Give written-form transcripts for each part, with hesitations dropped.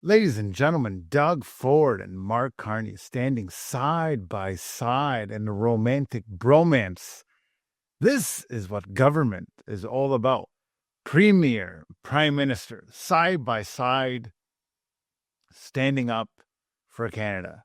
Ladies and gentlemen, Doug Ford and Mark Carney standing side by side in a romantic bromance. This is what government is all about. Premier, Prime Minister, side by side, standing up for Canada.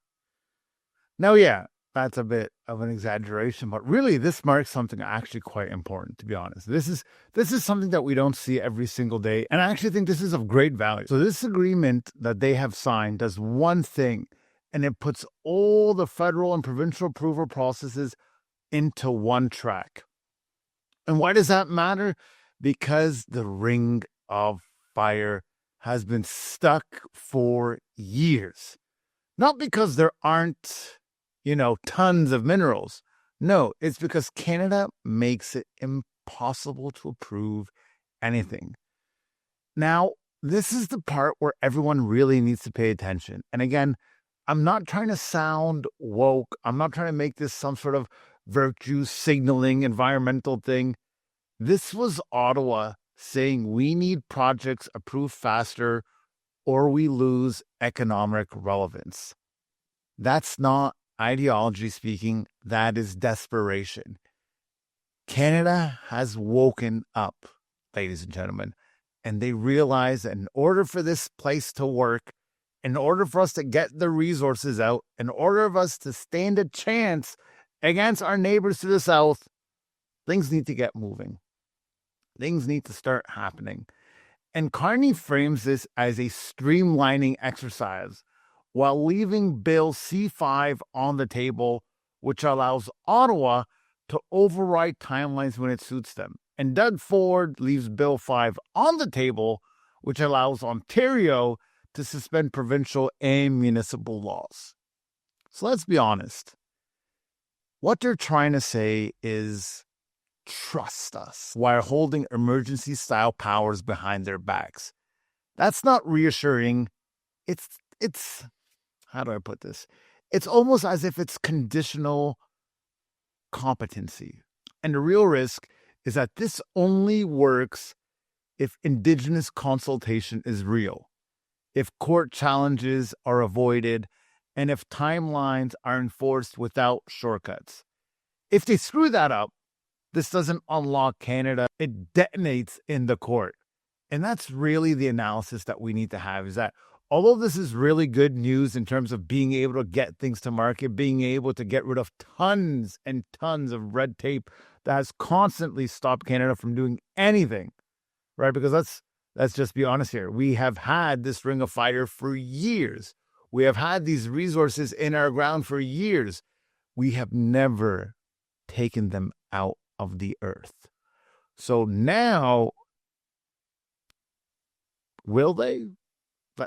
Now, yeah, that's a bit of an exaggeration, but really this marks something actually quite important, to be honest. This is something that we don't see every single day, and I actually think this is of great value. So this agreement that they have signed does one thing, and it puts all the federal and provincial approval processes into one track. And why does that matter? Because the ring of fire has been stuck for years. Not because there aren't tons of minerals. No, it's because Canada makes it impossible to approve anything. Now, this is the part where everyone really needs to pay attention. And again, I'm not trying to sound woke. I'm not trying to make this some sort of virtue signaling environmental thing. This was Ottawa saying we need projects approved faster or we lose economic relevance. That's not ideology speaking, that is desperation. Canada has woken up, ladies and gentlemen, and they realize that in order for this place to work, in order for us to get the resources out, in order for us to stand a chance against our neighbors to the south, things need to get moving. Things need to start happening. And Carney frames this as a streamlining exercise while leaving Bill C-5 on the table, which allows Ottawa to override timelines when it suits them. And Doug Ford leaves Bill 5 on the table, which allows Ontario to suspend provincial and municipal laws. So let's be honest. What they're trying to say is trust us while holding emergency-style powers behind their backs. That's not reassuring. It's how do I put this? It's almost as if it's conditional competency. And the real risk is that this only works if Indigenous consultation is real, if court challenges are avoided, and if timelines are enforced without shortcuts. If they screw that up, this doesn't unlock Canada. It detonates in the court. And that's really the analysis that we need to have, is that although this is really good news in terms of being able to get things to market, being able to get rid of tons and tons of red tape that has constantly stopped Canada from doing anything, right? Because let's just be honest here. We have had this ring of fire for years. We have had these resources in our ground for years. We have never taken them out of the earth. So now, will they?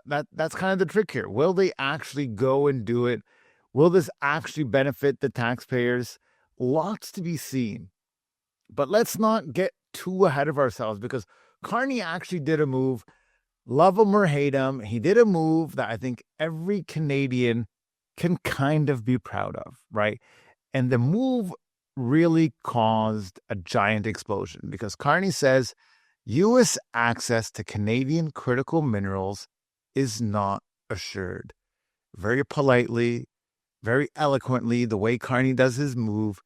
That's kind of the trick here. Will they actually go and do it? Will this actually benefit the taxpayers? Lots to be seen. But let's not get too ahead of ourselves, because Carney actually did a move. Love him or hate him, he did a move that I think every Canadian can kind of be proud of, right? And the move really caused a giant explosion, because Carney says U.S. access to Canadian critical minerals is not assured. Very politely, very eloquently, the way Carney does his move,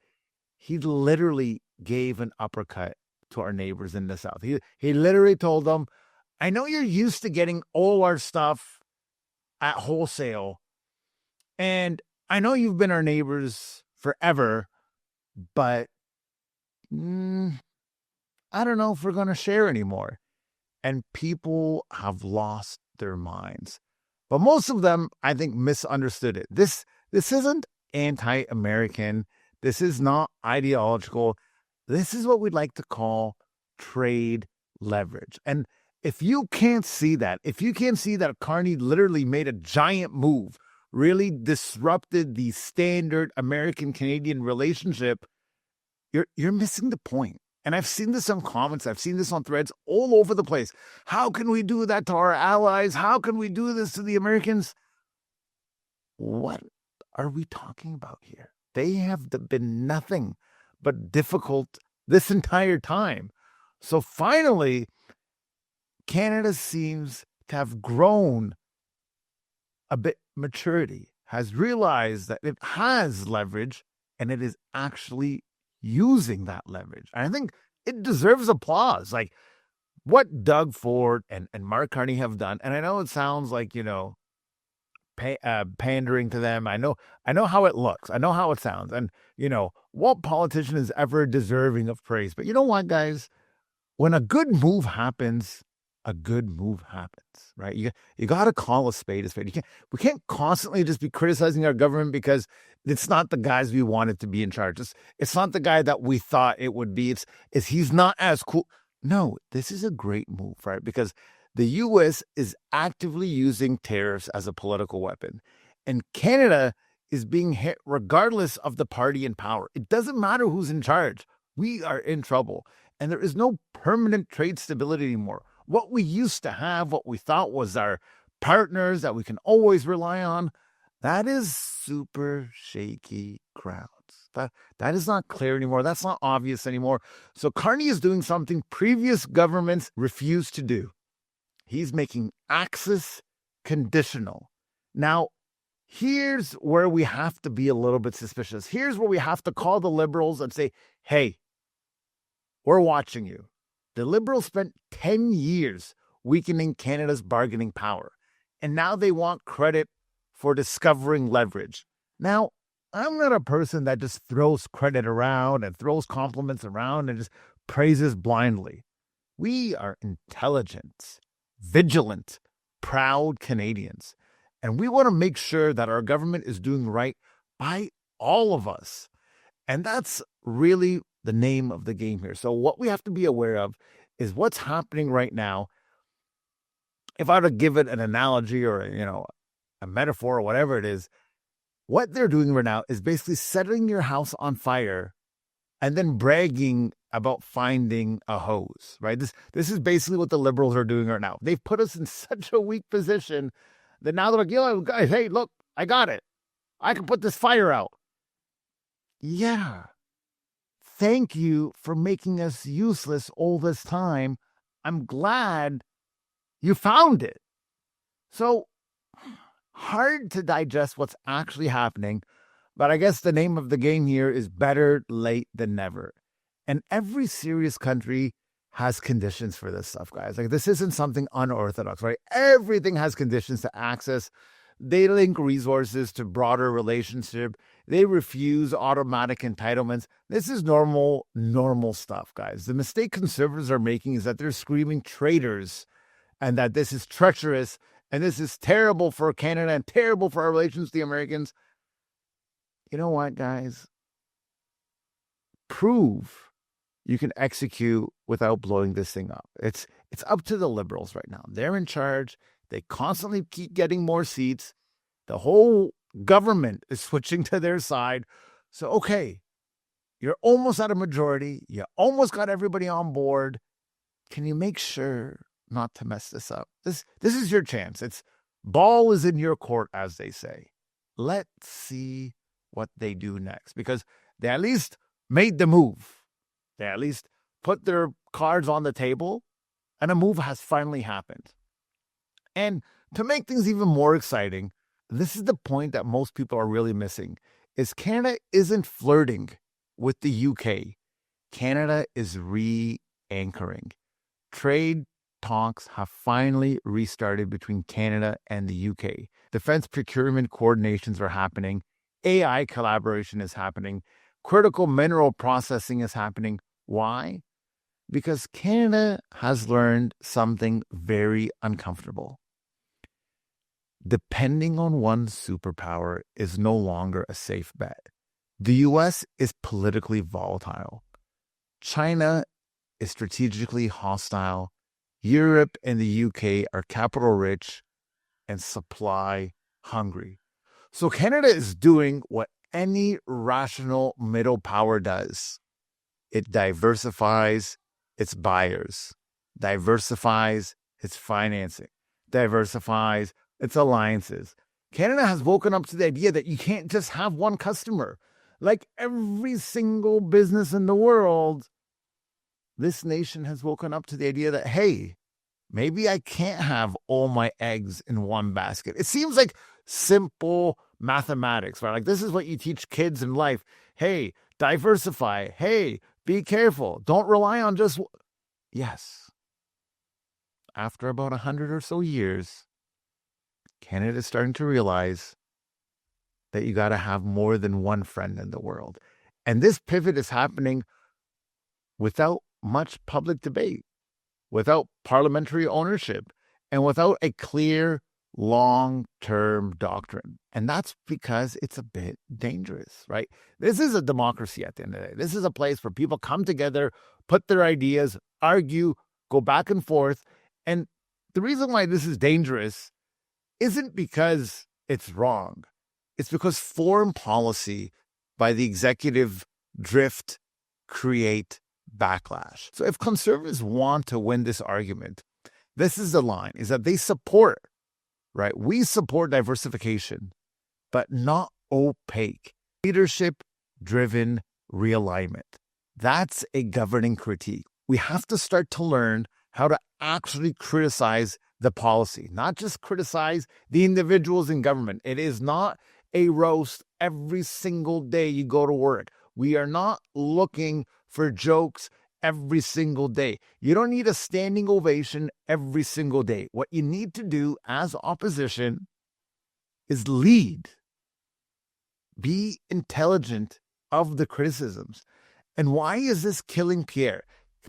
he literally gave an uppercut to our neighbors in the South. He literally told them, I know you're used to getting all our stuff at wholesale, and I know you've been our neighbors forever, but I don't know if we're going to share anymore. And people have lost their minds. But most of them, I think, misunderstood it. This isn't anti-American. This is not ideological. This is what we'd like to call trade leverage. And if you can't see that, Carney literally made a giant move, really disrupted the standard American-Canadian relationship, you're missing the point. And I've seen this on comments. I've seen this on threads all over the place. How can we do that to our allies? How can we do this to the Americans? What are we talking about here? They have been nothing but difficult this entire time. So finally, Canada seems to have grown a bit maturity, has realized that it has leverage and it is actually using that leverage. And I think it deserves applause. Like what Doug Ford and Mark Carney have done. And I know it sounds like, pandering to them. I know how it looks. I know how it sounds. And, what politician is ever deserving of praise? But you know what, guys? When a good move happens, right? You got to call a spade a spade. We can't constantly just be criticizing our government because it's not the guys we wanted to be in charge. It's not the guy that we thought it would be. It's he's not as cool. No, this is a great move, right? Because the U.S. is actively using tariffs as a political weapon, and Canada is being hit regardless of the party in power. It doesn't matter who's in charge. We are in trouble, and there is no permanent trade stability anymore. What we used to have, what we thought was our partners that we can always rely on, that is super shaky grounds. That is not clear anymore. That's not obvious anymore. So Carney is doing something previous governments refused to do. He's making access conditional. Now, here's where we have to be a little bit suspicious. Here's where we have to call the Liberals and say, hey, we're watching you. The Liberals spent 10 years weakening Canada's bargaining power, and now they want credit for discovering leverage. Now, I'm not a person that just throws credit around and throws compliments around and just praises blindly. We are intelligent, vigilant, proud Canadians, and we want to make sure that our government is doing right by all of us. And that's really the name of the game here. So what we have to be aware of is what's happening right now. If I were to give it an analogy or, a metaphor or whatever it is, what they're doing right now is basically setting your house on fire and then bragging about finding a hose, right? This is basically what the Liberals are doing right now. They've put us in such a weak position that now they're like, guys, hey, look, I got it. I can put this fire out. Yeah. Thank you for making us useless all this time. I'm glad you found it. So hard to digest what's actually happening, but I guess the name of the game here is better late than never. And every serious country has conditions for this stuff, guys. Like this isn't something unorthodox, right? Everything has conditions to access. They link resources to broader relationship. They refuse automatic entitlements. This is normal stuff, guys. The mistake conservatives are making is that they're screaming traitors and that this is treacherous and this is terrible for Canada and terrible for our relations with the Americans. You know what, guys? Prove you can execute without blowing this thing up. It's up to the Liberals right now. They're in charge. They constantly keep getting more seats. The whole government is switching to their side. So, okay, you're almost at a majority. You almost got everybody on board. Can you make sure not to mess this up? This is your chance. Ball is in your court, as they say. Let's see what they do next, because they at least made the move. They at least put their cards on the table, and a move has finally happened. And to make things even more exciting, this is the point that most people are really missing, is Canada isn't flirting with the UK. Canada is re-anchoring. Trade talks have finally restarted between Canada and the UK. Defense procurement coordinations are happening. AI collaboration is happening. Critical mineral processing is happening. Why? Because Canada has learned something very uncomfortable. Depending on one superpower is no longer a safe bet. The US is politically volatile. China is strategically hostile. Europe and the UK are capital rich and supply hungry. So Canada is doing what any rational middle power does. It diversifies its buyers, diversifies its financing, diversifies its alliances. Canada has woken up to the idea that you can't just have one customer. Like every single business in the world, this nation has woken up to the idea that, hey, Maybe I can't have all my eggs in one basket. It seems like simple mathematics, right? Like, this is what you teach kids in life. Hey, diversify. Hey, be careful. Don't rely on just... Yes. After about 100 or so years, Canada's starting to realize that you got to have more than one friend in the world. And this pivot is happening without much public debate, without parliamentary ownership, and without a clear long-term doctrine. And that's because it's a bit dangerous, right? This is a democracy at the end of the day. This is a place where people come together, put their ideas, argue, go back and forth. And the reason why this is dangerous isn't because it's wrong. It's because foreign policy by the executive drift create backlash. So if conservatives want to win this argument, this is the line, is that they support, right? We support diversification, but not opaque, leadership-driven realignment. That's a governing critique. We have to start to learn how to actually criticize the policy, not just criticize the individuals in government. It is not a roast every single day you go to work. We are not looking for jokes every single day. You don't need a standing ovation every single day. What you need to do as opposition is lead. Be intelligent of the criticisms. And why is this killing Pierre?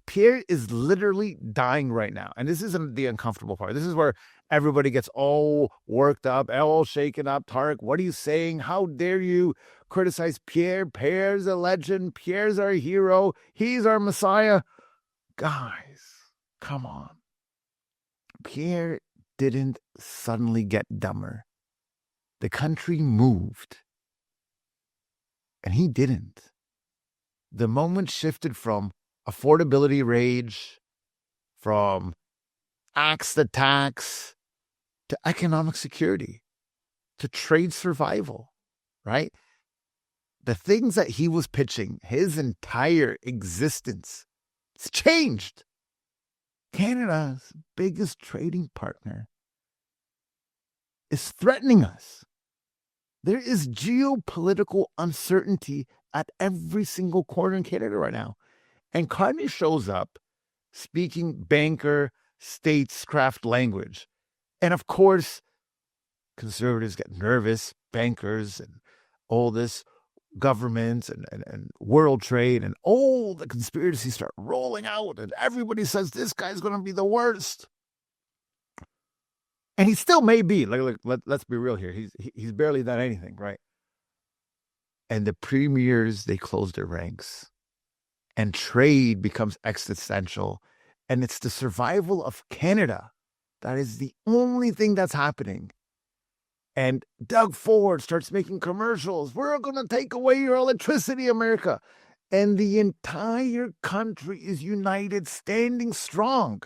Pierre is literally dying right now. And this isn't the uncomfortable part. This is where everybody gets all worked up, all shaken up. Tarek, what are you saying? How dare you criticize Pierre? Pierre's a legend. Pierre's our hero. He's our messiah. Guys, come on. Pierre didn't suddenly get dumber. The country moved. And he didn't. The moment shifted from affordability rage, from axe the tax, to economic security, to trade survival, right? The things that he was pitching, his entire existence, it's changed. Canada's biggest trading partner is threatening us. There is geopolitical uncertainty at every single corner in Canada right now. And Carney shows up speaking banker, statescraft language. And of course, conservatives get nervous, bankers and all this government and world trade and all the conspiracies start rolling out. And everybody says this guy's going to be the worst. And he still may be. Let's be real here. He's barely done anything, right? And the premiers, they close their ranks. And trade becomes existential. And it's the survival of Canada that is the only thing that's happening. And Doug Ford starts making commercials. We're going to take away your electricity, America. And the entire country is united, standing strong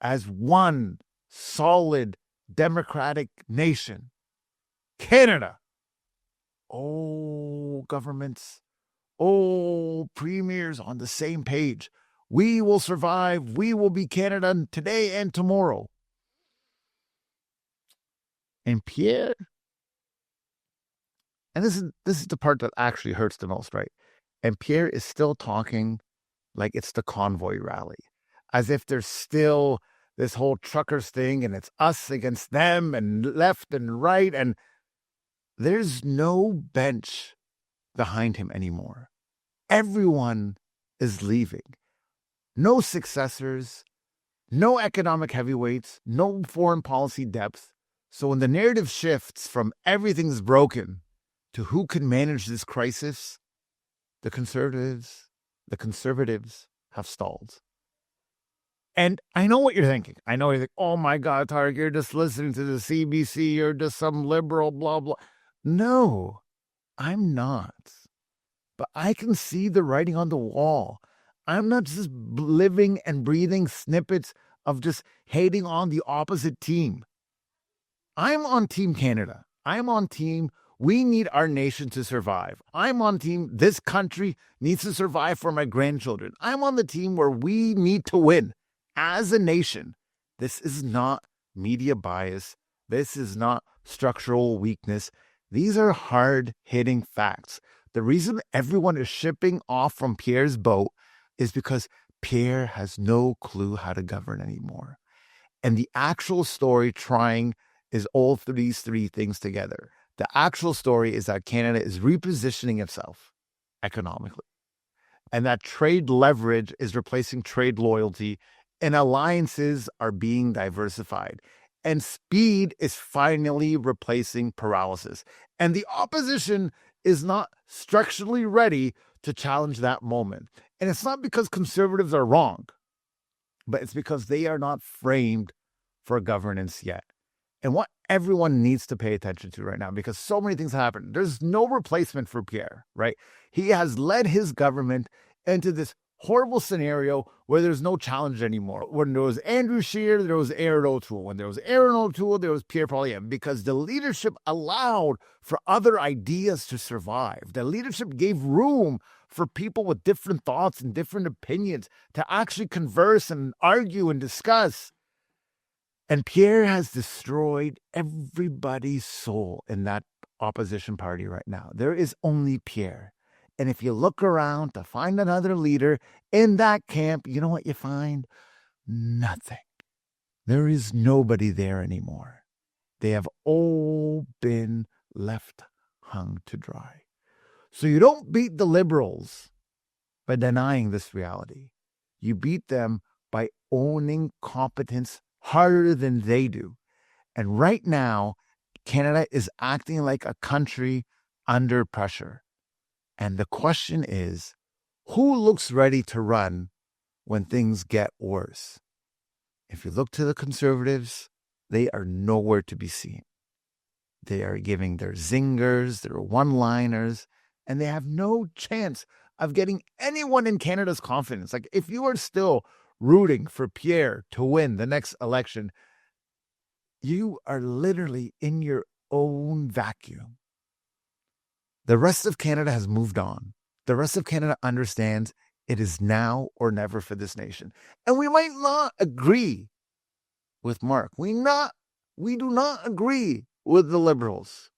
as one solid democratic nation. Canada. Oh, governments. Oh, premiers on the same page. We will survive. We will be Canada today and tomorrow. And Pierre, and this is the part that actually hurts the most, right? And Pierre is still talking like it's the convoy rally, as if there's still this whole truckers thing and it's us against them and left and right. And there's no bench behind him anymore. Everyone is leaving. No successors, no economic heavyweights, no foreign policy depth. So when the narrative shifts from everything's broken to who can manage this crisis, the conservatives have stalled. And I know what you're thinking. I know you're thinking, oh my God, Tarek, you're just listening to the CBC. You're just some liberal, blah, blah. No, I'm not. But I can see the writing on the wall. I'm not just living and breathing snippets of just hating on the opposite team. I'm on Team Canada. I'm on team we need our nation to survive. I'm on team this country needs to survive for my grandchildren. I'm on the team where we need to win. as a nation, this is not media bias. This is not structural weakness. These are hard-hitting facts. The reason everyone is shipping off from Pierre's boat is because Pierre has no clue how to govern anymore. And the actual story trying is all these three things together. The actual story is that Canada is repositioning itself economically, and that trade leverage is replacing trade loyalty, and alliances are being diversified, and speed is finally replacing paralysis. And the opposition is not structurally ready to challenge that moment. And it's not because conservatives are wrong, but it's because they are not framed for governance yet. And what everyone needs to pay attention to right now, because so many things happen. There's no replacement for Pierre, right? He has led his government into this horrible scenario where there's no challenge anymore. When there was Andrew Scheer, there was Aaron O'Toole. When there was Aaron O'Toole, there was Pierre Poilievre, because the leadership allowed for other ideas to survive. The leadership gave room for people with different thoughts and different opinions to actually converse and argue and discuss. And Pierre has destroyed everybody's soul in that opposition party right now. There is only Pierre. And if you look around to find another leader in that camp, you know what you find? Nothing. There is nobody there anymore. They have all been left hung to dry. So you don't beat the Liberals by denying this reality. You beat them by owning competence harder than they do. And right now, Canada is acting like a country under pressure. And the question is, who looks ready to run when things get worse? If you look to the Conservatives, they are nowhere to be seen. They are giving their zingers, their one-liners, and they have no chance of getting anyone in Canada's confidence. Like, if you are still rooting for Pierre to win the next election, you are literally in your own vacuum. The rest of Canada has moved on. The rest of Canada understands it is now or never for this nation. And we might not agree with Mark. We do not agree with the Liberals.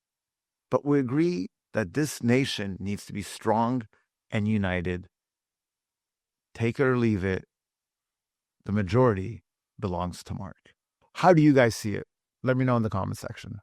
But we agree that this nation needs to be strong and united. Take it or leave it. The majority belongs to Mark. How do you guys see it? Let me know in the comment section.